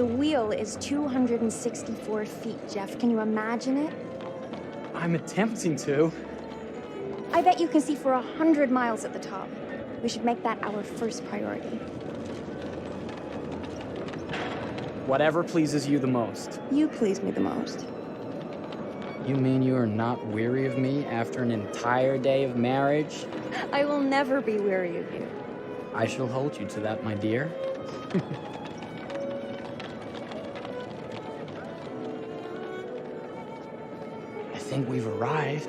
The wheel is 264 feet, Jeff. Can you imagine it? I'm attempting to. I bet you can see for 100 miles at the top. We should make that our first priority. Whatever pleases you the most. You please me the most. You mean you are not weary of me after an entire day of marriage? I will never be weary of you. I shall hold you to that, my dear. I think we've arrived.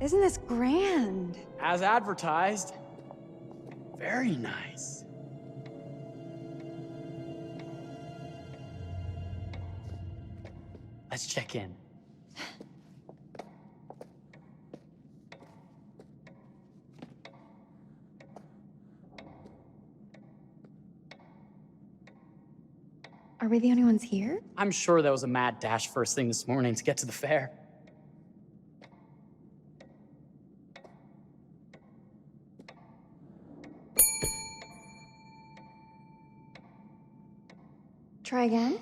Isn't this grand? As advertised. Very nice. Let's check in. Are we the only ones here? I'm sure that was a mad dash first thing this morning to get to the fair. Try again?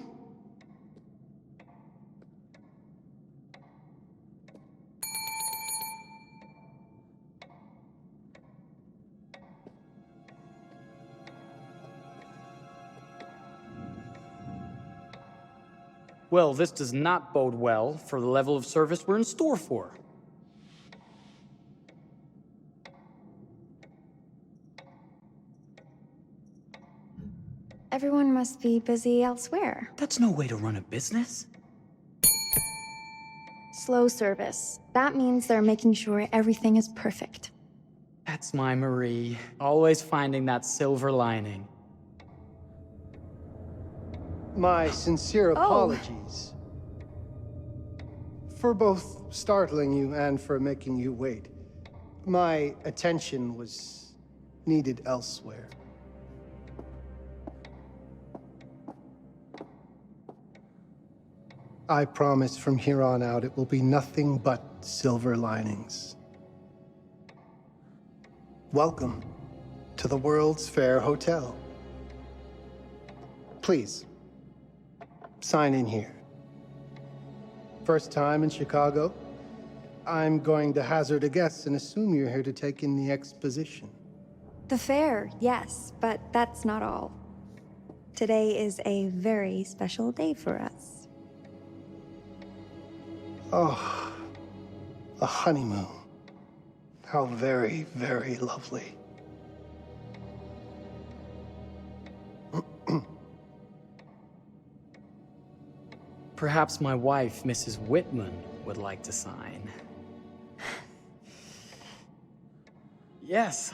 Well, this does not bode well for the level of service we're in store for. Everyone must be busy elsewhere. That's no way to run a business. Slow service. That means they're making sure everything is perfect. That's my Marie, always finding that silver lining. My sincere apologies for both startling you and for making you wait. My attention was needed elsewhere. I promise from here on out it will be nothing but silver linings. Welcome to the World's Fair Hotel. Please, sign in here. First time in Chicago? I'm going to hazard a guess and assume you're here to take in the exposition. The fair, yes, but that's not all. Today is a very special day for us. Oh, a honeymoon. How very, very lovely. Perhaps my wife, Mrs. Whitman, would like to sign. Yes,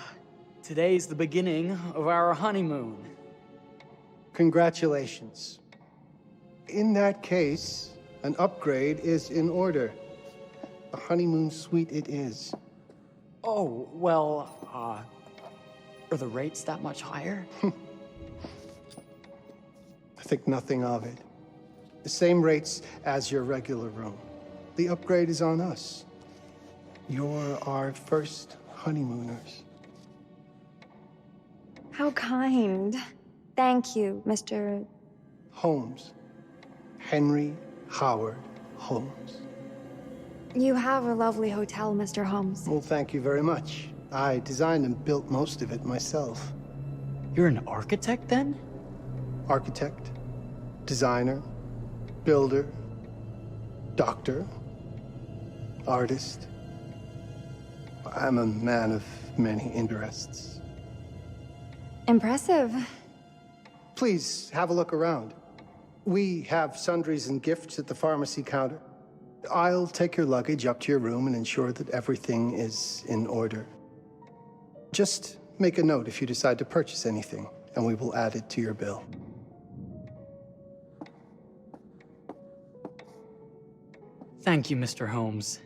today's the beginning of our honeymoon. Congratulations. In that case, an upgrade is in order. A honeymoon suite it is. Oh, well, are the rates that much higher? I think nothing of it. The same rates as your regular room. The upgrade is on us. You're our first honeymooners. How kind. Thank you, Mr. Holmes. Henry Howard Holmes. You have a lovely hotel, Mr. Holmes. Well, thank you very much. I designed and built most of it myself. You're an architect, then? Architect, designer, builder, doctor, artist. I'm a man of many interests. Impressive. Please, have a look around. We have sundries and gifts at the pharmacy counter. I'll take your luggage up to your room and ensure that everything is in order. Just make a note if you decide to purchase anything, and we will add it to your bill. Thank you, Mr. Holmes.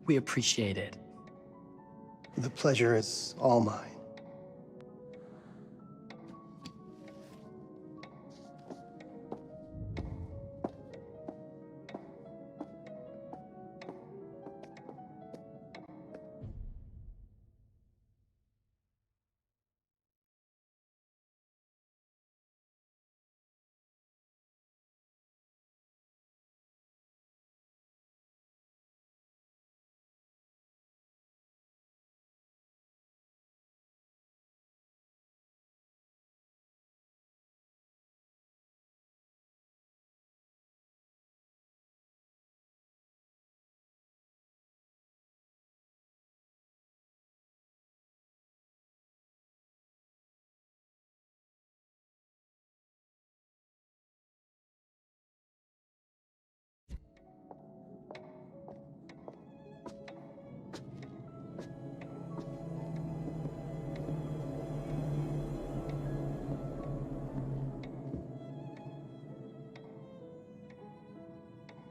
We appreciate it. The pleasure is all mine.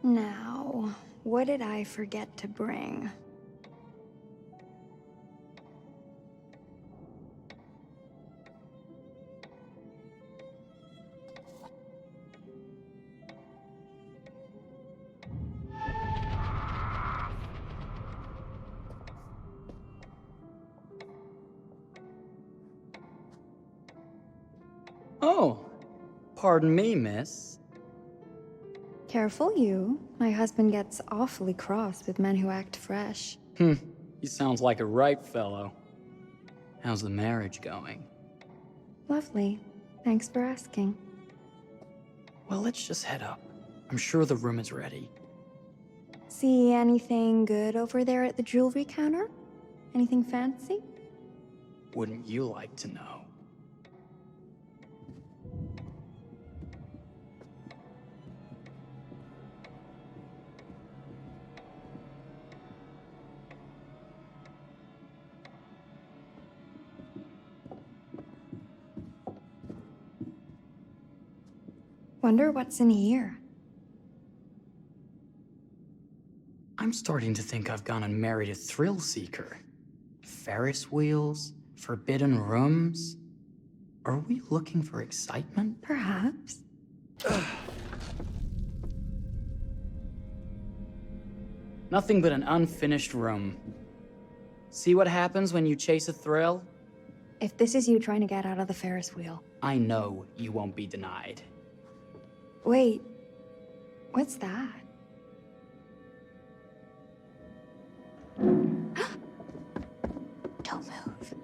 Now, what did I forget to bring? Oh, pardon me, miss. Careful you. My husband gets awfully cross with men who act fresh. He sounds like a ripe fellow. How's the marriage going? Lovely. Thanks for asking. Well, let's just head up. I'm sure the room is ready. See anything good over there at the jewelry counter? Anything fancy? Wouldn't you like to know? Wonder what's in here. I'm starting to think I've gone and married a thrill seeker. Ferris wheels, forbidden rooms. Are we looking for excitement? Perhaps. Nothing but an unfinished room. See what happens when you chase a thrill? If this is you trying to get out of the Ferris wheel. I know you won't be denied. Wait, what's that? Don't move.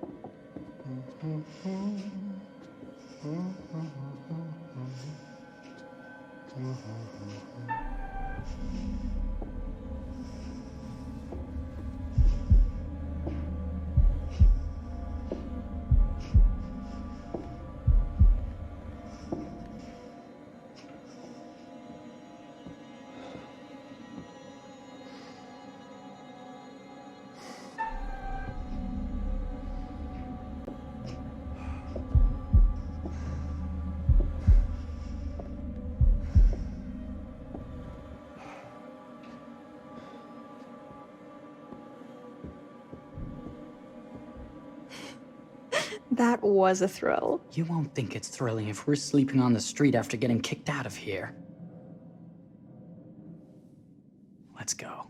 That was a thrill. You won't think it's thrilling if we're sleeping on the street after getting kicked out of here. Let's go.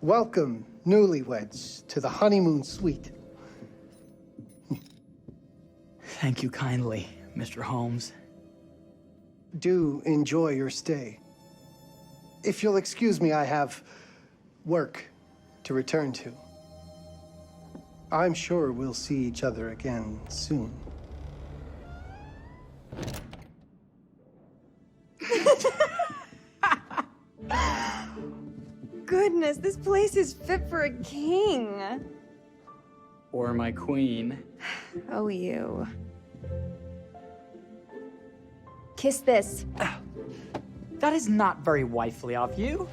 Welcome, newlyweds, to the honeymoon suite. Thank you kindly, Mr. Holmes. Do enjoy your stay. If you'll excuse me, I have work to return to. I'm sure we'll see each other again soon. Goodness, this place is fit for a king. Or my queen. Oh, you. Kiss this. That is not very wifely of you.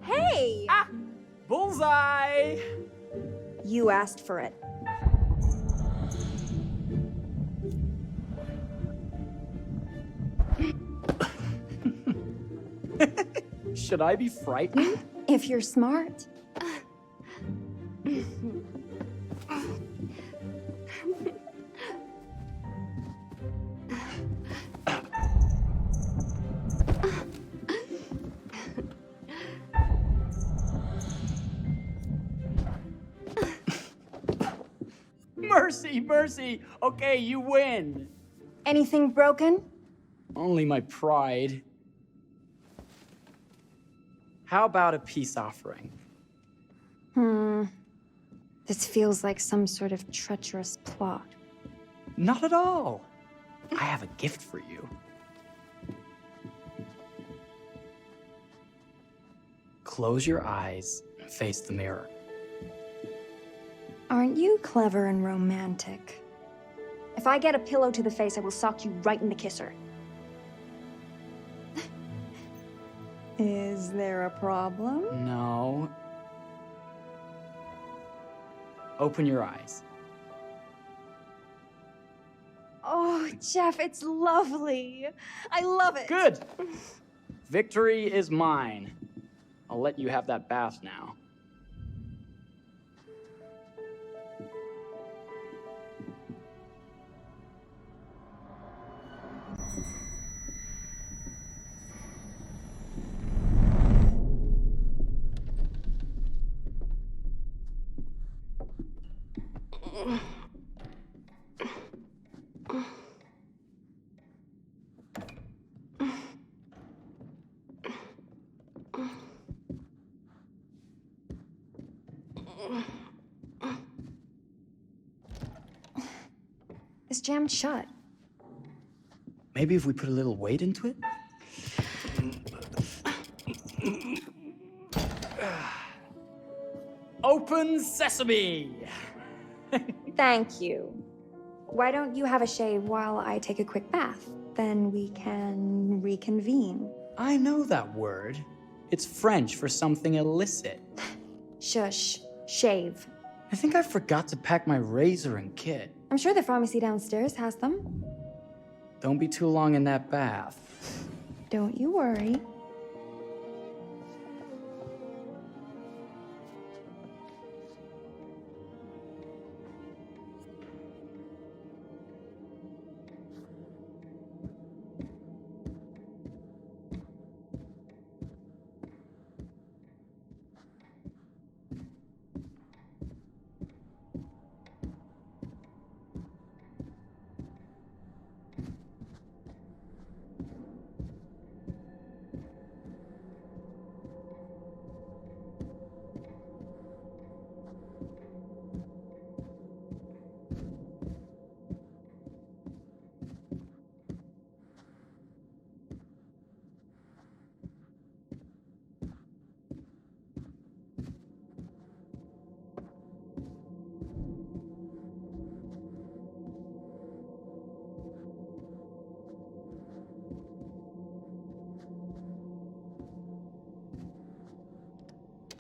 Hey! Ah! Bullseye! You asked for it. Should I be frightened? If you're smart. Mercy, mercy! Okay, you win! Anything broken? Only my pride. How about a peace offering? This feels like some sort of treacherous plot. Not at all. I have a gift for you. Close your eyes and face the mirror. Aren't you clever and romantic? If I get a pillow to the face, I will sock you right in the kisser. Is there a problem? No. Open your eyes. Oh, Jeff, it's lovely. I love it. Good! Victory is mine. I'll let you have that bath now. It's jammed shut. Maybe if we put a little weight into it? Open sesame! Thank you. Why don't you have a shave while I take a quick bath? Then we can reconvene. I know that word. It's French for something illicit. Shush. Shave. I think I forgot to pack my razor and kit. I'm sure the pharmacy downstairs has them. Don't be too long in that bath. Don't you worry.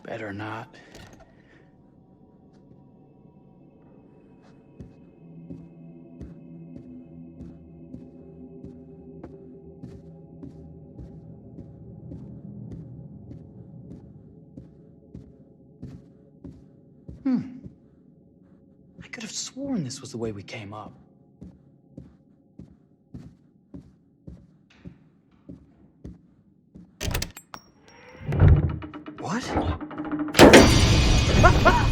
Better not. I could have sworn this was the way we came up. What? Oh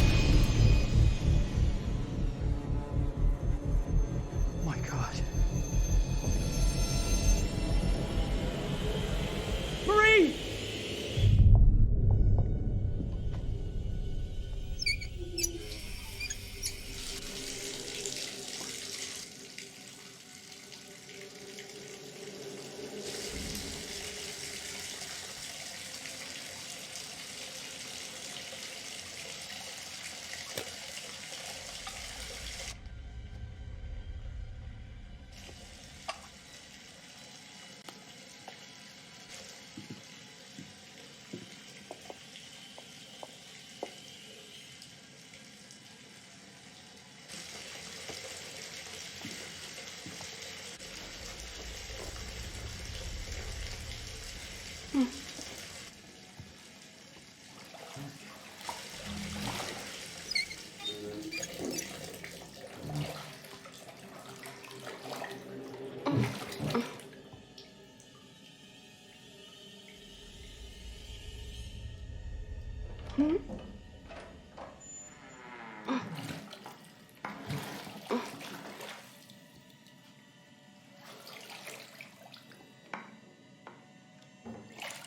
my God. Marie!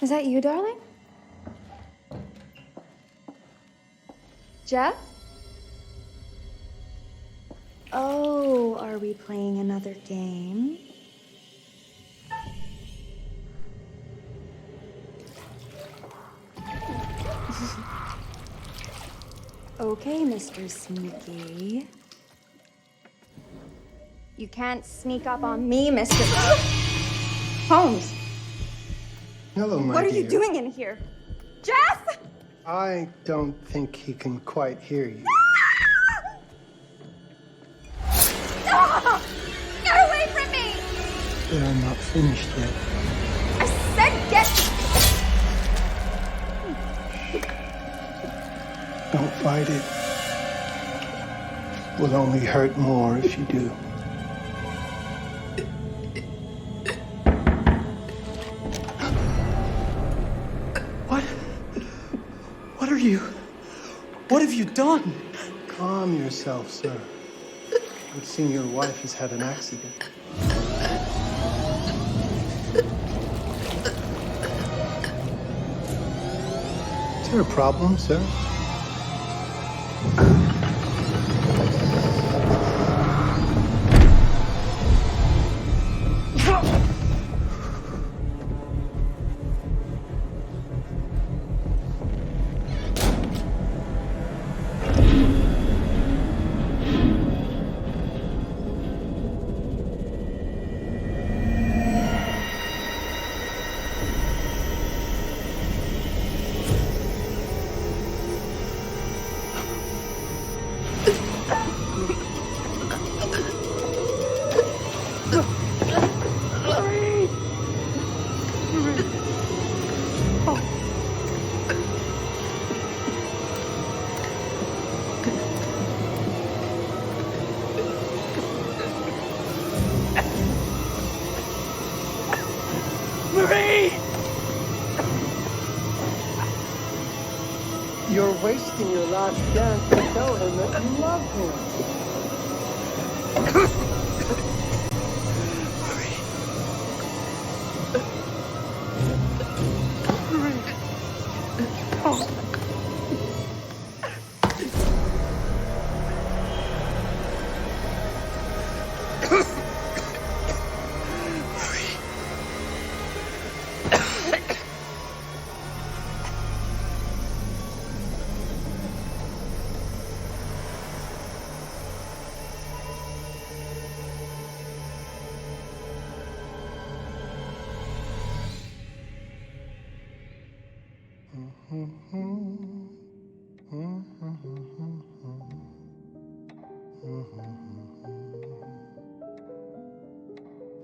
Is that you, darling? Jeff? Oh, are we playing another game? Okay, Mr. Sneaky. You can't sneak up on me, Mr. Holmes. Hello, my What are you dear. doing in here? Jeff! I don't think he can quite hear you. Ah! Get away from me! They're not finished yet. I said get... Don't fight it. Will only hurt more if you do. What are you? What have you done? Calm yourself, sir. It seems your wife has had an accident. Is there a problem, sir? You're wasting your last chance to tell him that you love him.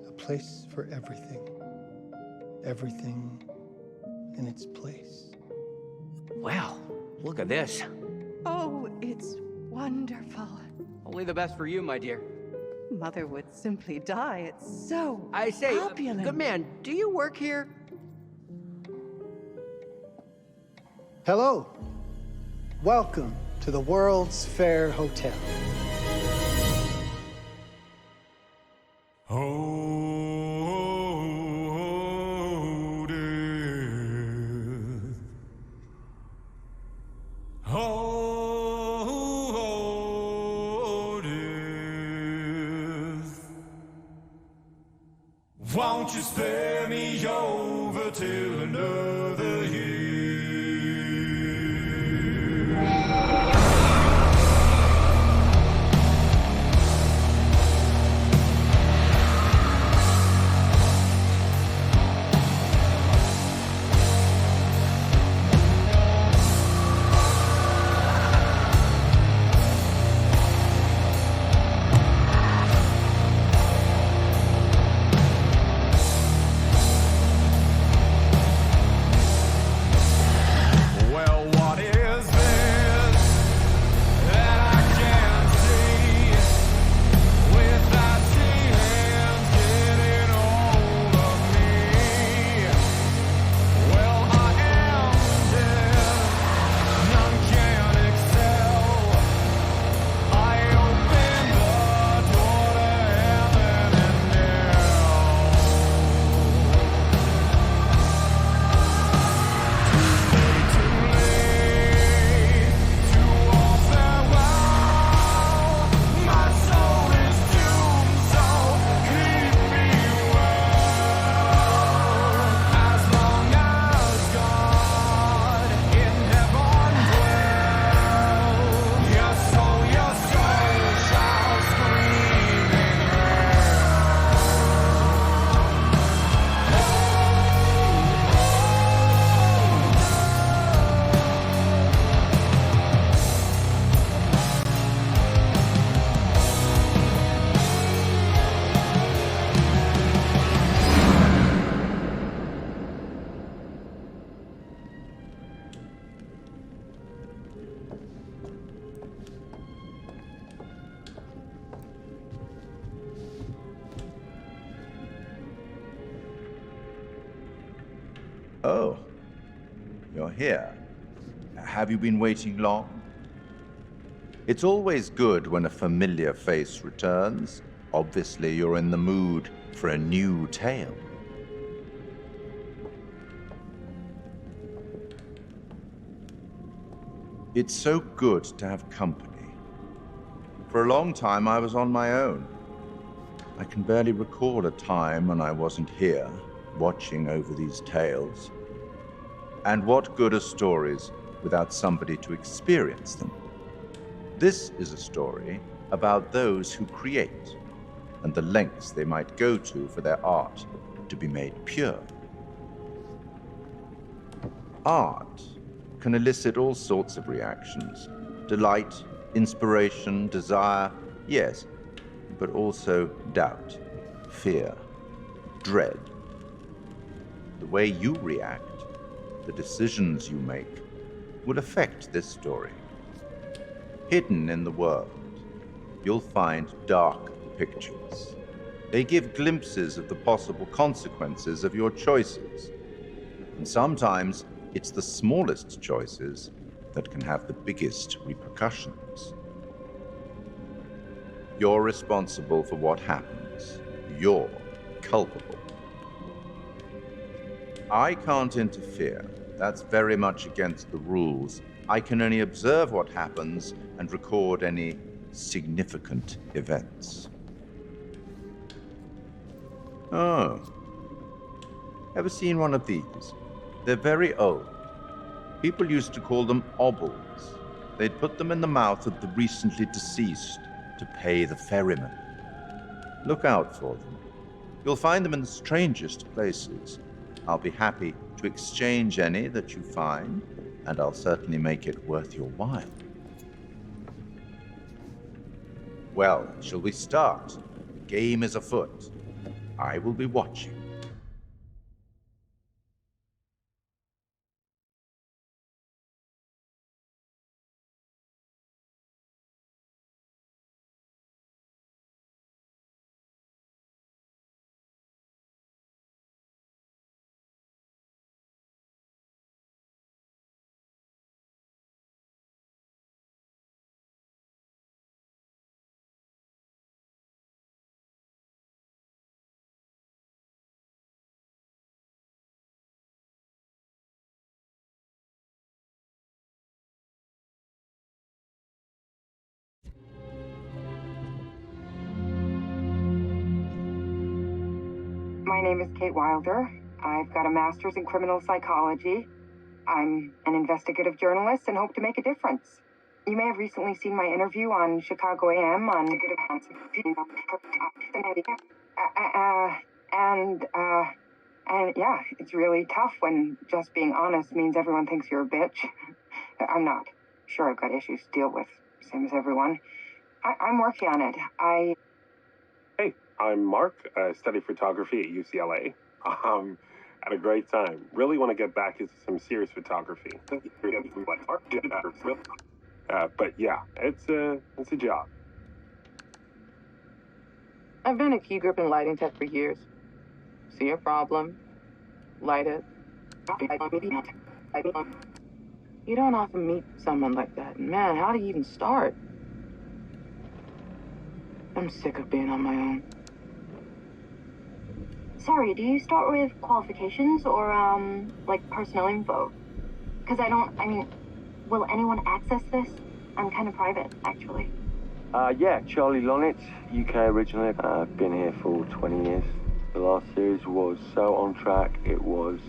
A place for everything. Everything in its place. Wow, look at this. Oh, it's wonderful. Only the best for you, my dear. Mother would simply die. It's so I say, opulent. good man, do you work here? Hello. Welcome to the World's Fair Hotel. Won't you spare me over till another year? you're here. Have you been waiting long? It's always good when a familiar face returns. Obviously, you're in the mood for a new tale. It's so good to have company. For a long time, I was on my own. I can barely recall a time when I wasn't here, watching over these tales. And what good are stories without somebody to experience them? This is a story about those who create and the lengths they might go to for their art to be made pure. Art can elicit all sorts of reactions. Delight, inspiration, desire, yes, but also doubt, fear, dread. The way you react, the decisions you make, will affect this story. Hidden in the world, you'll find dark pictures. They give glimpses of the possible consequences of your choices. And sometimes it's the smallest choices that can have the biggest repercussions. You're responsible for what happens. You're culpable. I can't interfere. That's very much against the rules. I can only observe what happens and record any significant events. Oh. Ever seen one of these? They're very old. People used to call them obbles. They'd put them in the mouth of the recently deceased to pay the ferryman. Look out for them. You'll find them in the strangest places. I'll be happy to exchange any that you find, and I'll certainly make it worth your while. Well, shall we start? The game is afoot. I will be watching. My name is Kate Wilder. I've got a master's in criminal psychology. I'm an investigative journalist and hope to make a difference. You may have recently seen my interview on Chicago AM on and yeah, it's really tough when just being honest means everyone thinks you're a bitch. I'm not. Sure, I've got issues to deal with, same as everyone. I'm working on it. Hey, I'm Mark. I study photography at UCLA. Had a great time. Really want to get back into some serious photography. But yeah, it's a job. I've been a key grip in lighting tech for years. See a problem, light it. You don't often meet someone like that. Man, how do you even start? I'm sick of being on my own. Sorry, do you start with qualifications or, like personnel info? Because will anyone access this? I'm kind of private, actually. Yeah, Charlie Lonitz, UK originally. I've been here for 20 years. The last series was so on track. It was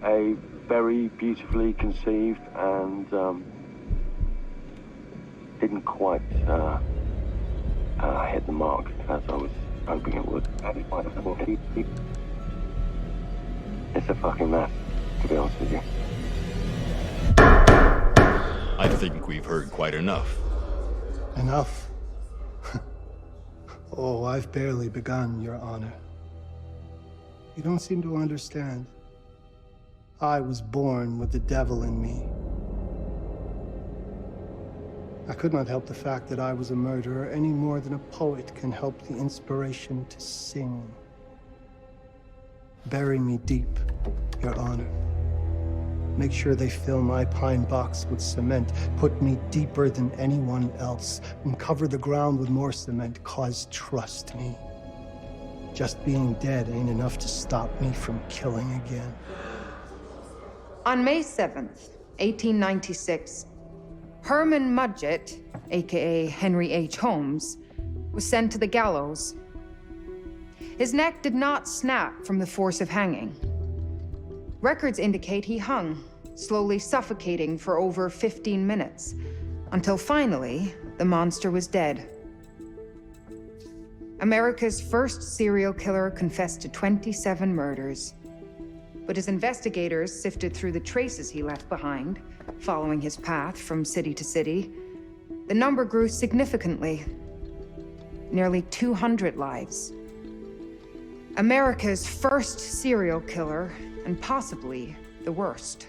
a very beautifully conceived and didn't quite hit the mark as I was hoping it would. It's a fucking mess, to be honest with you. I think we've heard quite enough. Enough? Oh, I've barely begun, Your Honor. You don't seem to understand. I was born with the devil in me. I could not help the fact that I was a murderer any more than a poet can help the inspiration to sing. Bury me deep Your Honor. Make sure they fill my pine box with cement, put me deeper than anyone else, and cover the ground with more cement, 'cause trust me, just being dead ain't enough to stop me from killing again. On May 7th, 1896, Herman Mudgett, aka Henry H. Holmes, was sent to the gallows. His neck did not snap from the force of hanging. Records indicate he hung, slowly suffocating for over 15 minutes, until finally, the monster was dead. America's first serial killer confessed to 27 murders. But as investigators sifted through the traces he left behind, following his path from city to city, the number grew significantly. Nearly 200 lives. America's first serial killer, and possibly the worst.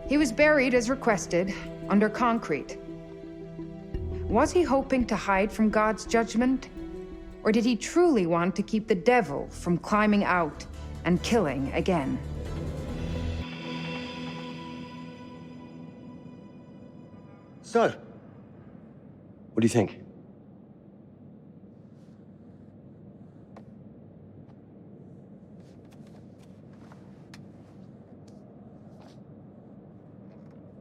He was buried as requested, under concrete. Was he hoping to hide from God's judgment? Or did he truly want to keep the devil from climbing out and killing again? So, what do you think?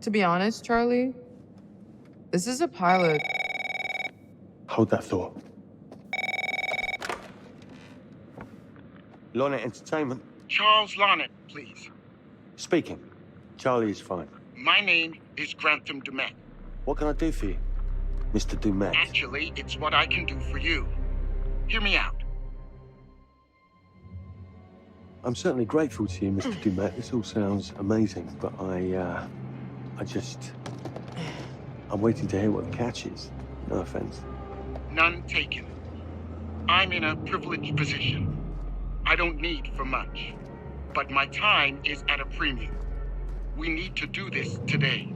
To be honest, Charlie, this is a pilot. Hold that thought. Ladet Entertainment. Charles Ladet, please. Speaking. Charlie is fine. My name is Grantham Dumet. What can I do for you, Mr. Dumet? Actually, it's what I can do for you. Hear me out. I'm certainly grateful to you, Mr. Dumet. This all sounds amazing, but I'm waiting to hear what the catch is. No offense. None taken. I'm in a privileged position. I don't need for much, but my time is at a premium. We need to do this today.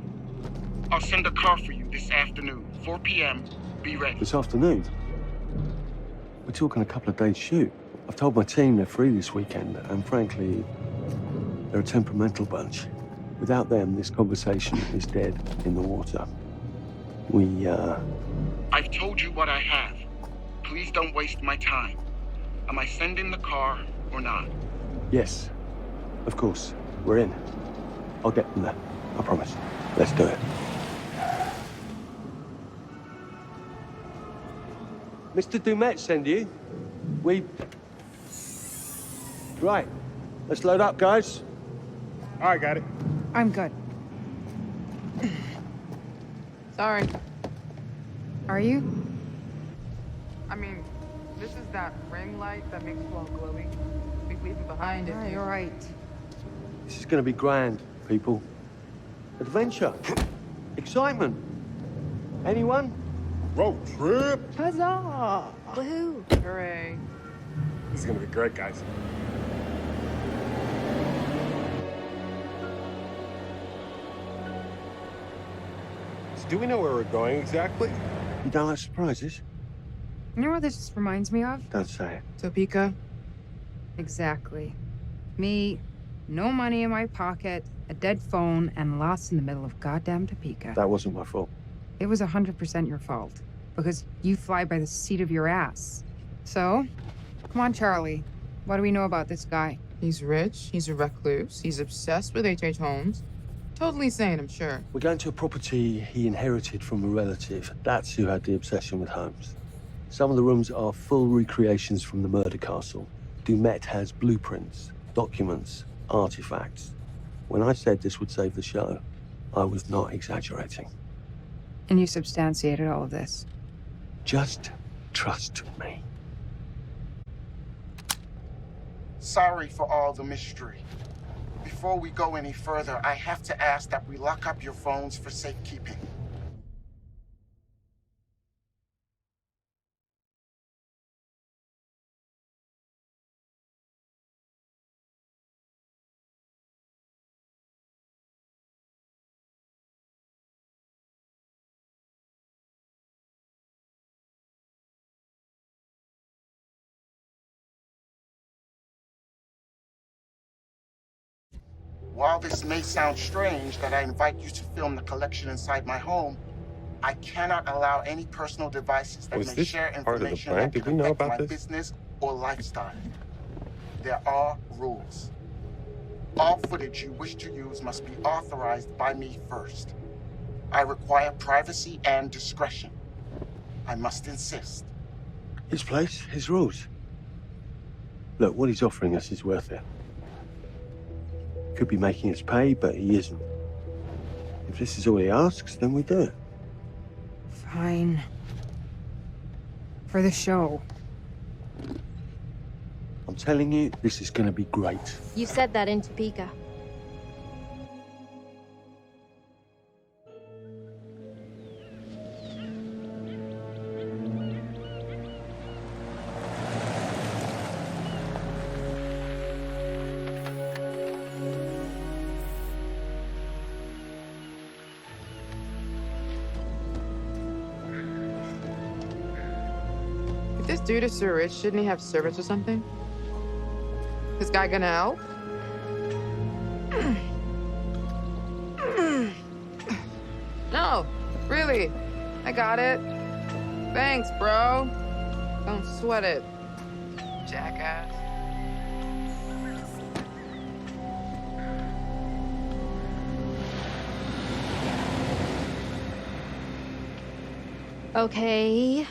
I'll send a car for you this afternoon, 4 p.m. Be ready. This afternoon? We're talking a couple of days shoot. I've told my team they're free this weekend, and frankly, they're a temperamental bunch. Without them, this conversation is dead in the water. I've told you what I have. Please don't waste my time. Am I sending the car or not? Yes, of course. We're in. I'll get them there. I promise. Let's do it. Mr. Dumet send you? Right. Let's load up, guys. All right, got it. I'm good. Sorry. Are you? I mean, this is that ring light that makes you all glowy. We leave it behind if You're right. This is gonna be grand, people. Adventure. Excitement. Anyone? Road trip. Huzzah! Woohoo! Hooray. This is gonna be great, guys. So do we know where we're going exactly? You don't like surprises? You know what this just reminds me of? Don't say it. Topeka? Exactly. Me, no money in my pocket, a dead phone, and lost in the middle of goddamn Topeka. That wasn't my fault. It was 100% your fault. Because you fly by the seat of your ass. So, come on, Charlie. What do we know about this guy? He's rich, he's a recluse, he's obsessed with H.H. Holmes. Totally sane, I'm sure. We're going to a property he inherited from a relative. That's who had the obsession with Holmes. Some of the rooms are full recreations from the murder castle. Dumet has blueprints, documents, artifacts. When I said this would save the show, I was not exaggerating. And you substantiated all of this? Just trust me. Sorry for all the mystery. Before we go any further, I have to ask that we lock up your phones for safekeeping. While this may sound strange that I invite you to film the collection inside my home, I cannot allow any personal devices that Was may this share part of the information plan? that Did could we know affect about my this? business or lifestyle. There are rules. All footage you wish to use must be authorized by me first. I require privacy and discretion. I must insist. His place, his rules. Look, what he's offering us is worth it. Could be making us pay, but he isn't. If this is all he asks, then we do it. Fine. For the show. I'm telling you, this is going to be great. You said that in Topeka. If this dude is so rich, shouldn't he have servants or something? This guy gonna help? No, really. I got it. Thanks, bro. Don't sweat it, jackass. Okay.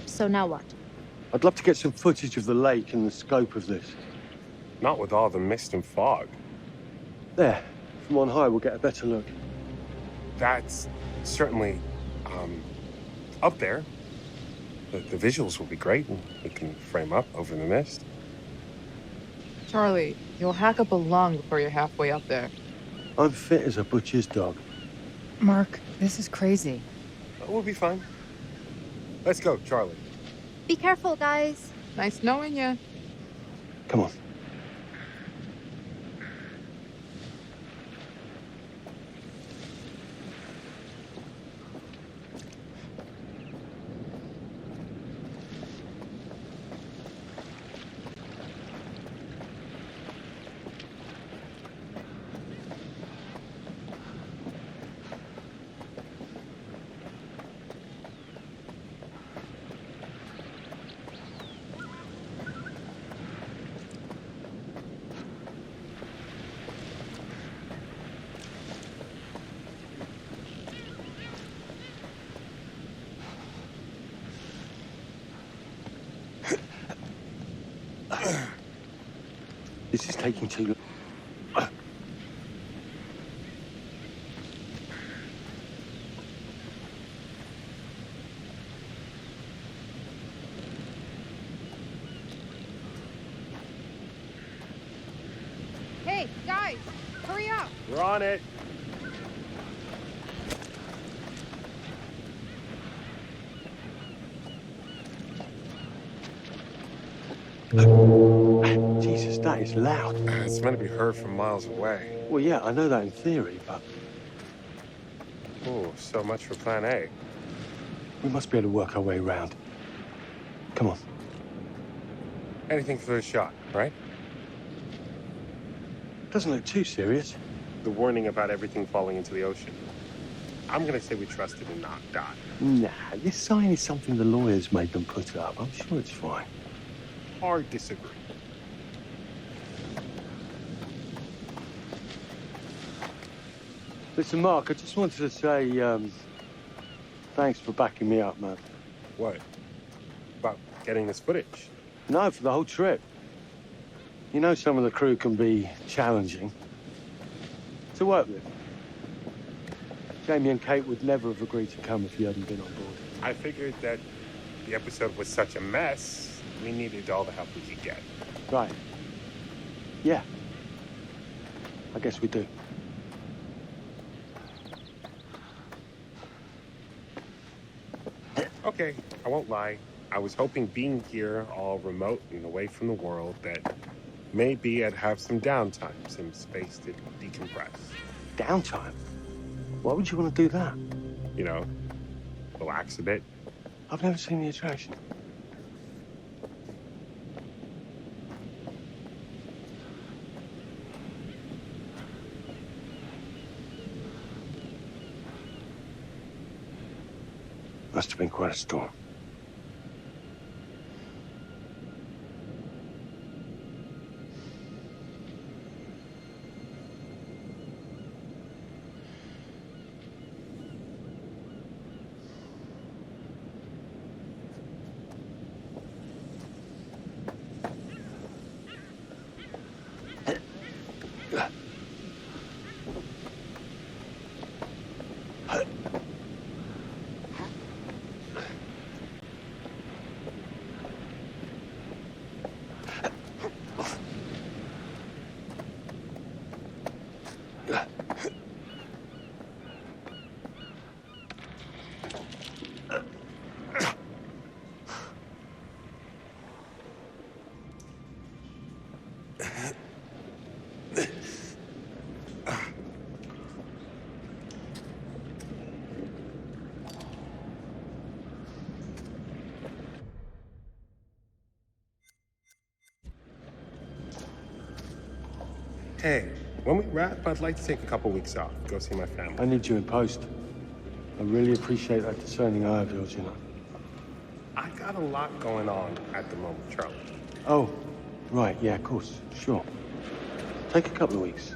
So now what? I'd love to get some footage of the lake and the scope of this. Not with all the mist and fog. There, from on high, we'll get a better look. That's certainly, up there. The visuals will be great, and we can frame up over the mist. Charlie, you'll hack up a lung before you're halfway up there. I'm fit as a butcher's dog. Mark, this is crazy. We'll be fine. Let's go, Charlie. Be careful, guys. Nice knowing you. Come on. This is taking too long. Hey, guys, hurry up. We're on it. Jesus, that is loud. It's meant to be heard from miles away. Well, yeah, I know that in theory, but Oh, so much for plan A. we must be able to work our way around. Come on. Anything for the shot, right? Doesn't look too serious. The warning about everything falling into the ocean. I'm gonna say we trusted and not die. Nah, this sign is something the lawyers made them put up. I'm sure it's fine. Hard disagree. Listen, Mark, I just wanted to say, thanks for backing me up, man. What? About getting this footage? No, for the whole trip. You know some of the crew can be challenging to work with. Jamie and Kate would never have agreed to come if you hadn't been on board. I figured that the episode was such a mess, we needed all the help we could get. Right. Yeah. I guess we do. Okay, I won't lie. I was hoping being here, all remote and away from the world, that maybe I'd have some downtime, some space to decompress. Downtime? Why would you want to do that? You know, relax a bit. I've never seen the attraction. Must have been quite a storm. Hey, when we wrap, I'd like to take a couple weeks off, go see my family. I need you in post. I really appreciate that discerning eye of yours, you know. I got a lot going on at the moment, Charlie. Oh, right, yeah, of course, sure. Take a couple of weeks.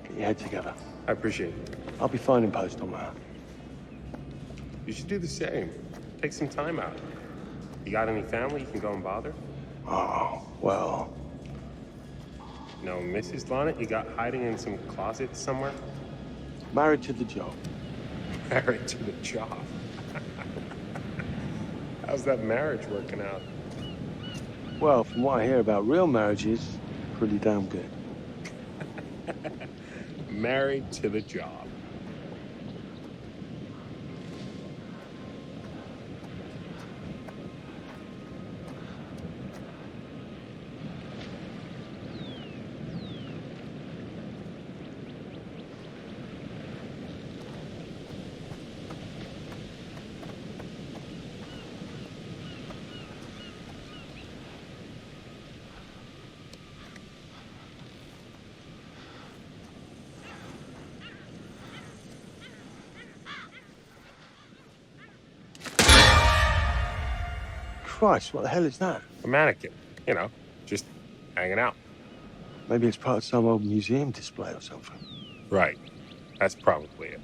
Get your head together. I appreciate it. I'll be fine in post on my own. You should do the same. Take some time out. You got any family you can go and bother? Oh, well... No, Mrs. Ladet, you got hiding in some closet somewhere? Married to the job. Married to the job? How's that marriage working out? Well, from what I hear about real marriages, pretty damn good. Married to the job. Christ, what the hell is that? A mannequin, you know, just hanging out. Maybe it's part of some old museum display or something. Right. That's probably it.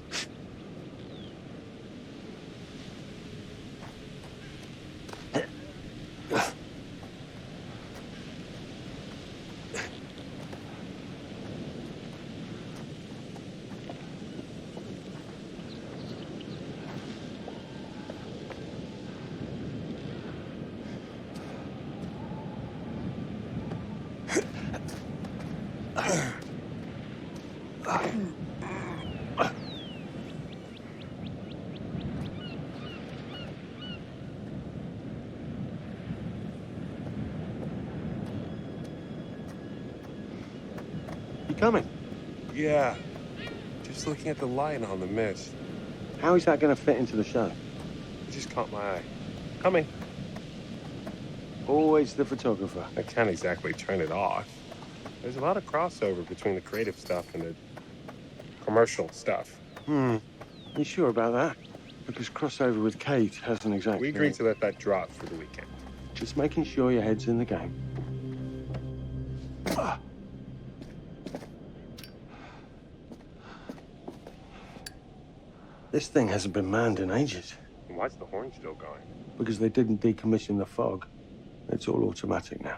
Coming? Yeah. Just looking at the light on the mist. How is that going to fit into the show? It just caught my eye. Coming. Always the photographer. I can't exactly turn it off. There's a lot of crossover between the creative stuff and the commercial stuff. You sure about that? Because crossover with Kate hasn't exactly... We agreed to let that drop for the weekend. Just making sure your head's in the game. This thing hasn't been manned in ages. Why's the horn still going? Because they didn't decommission the fog. It's all automatic now.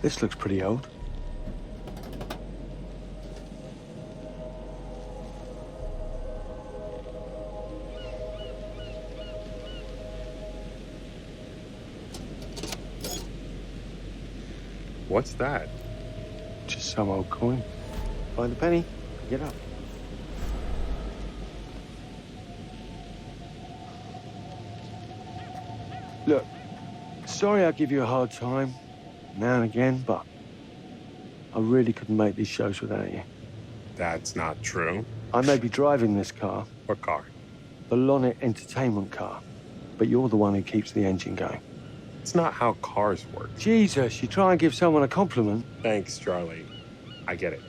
This looks pretty old. What's that? Just some old coin. Find a penny, get up. Look, sorry I give you a hard time now and again, but I really couldn't make these shows without you. That's not true. I may be driving this car. What car? The Ladet entertainment car. But you're the one who keeps the engine going. It's not how cars work. Jesus, you try and give someone a compliment. Thanks, Charlie. I get it.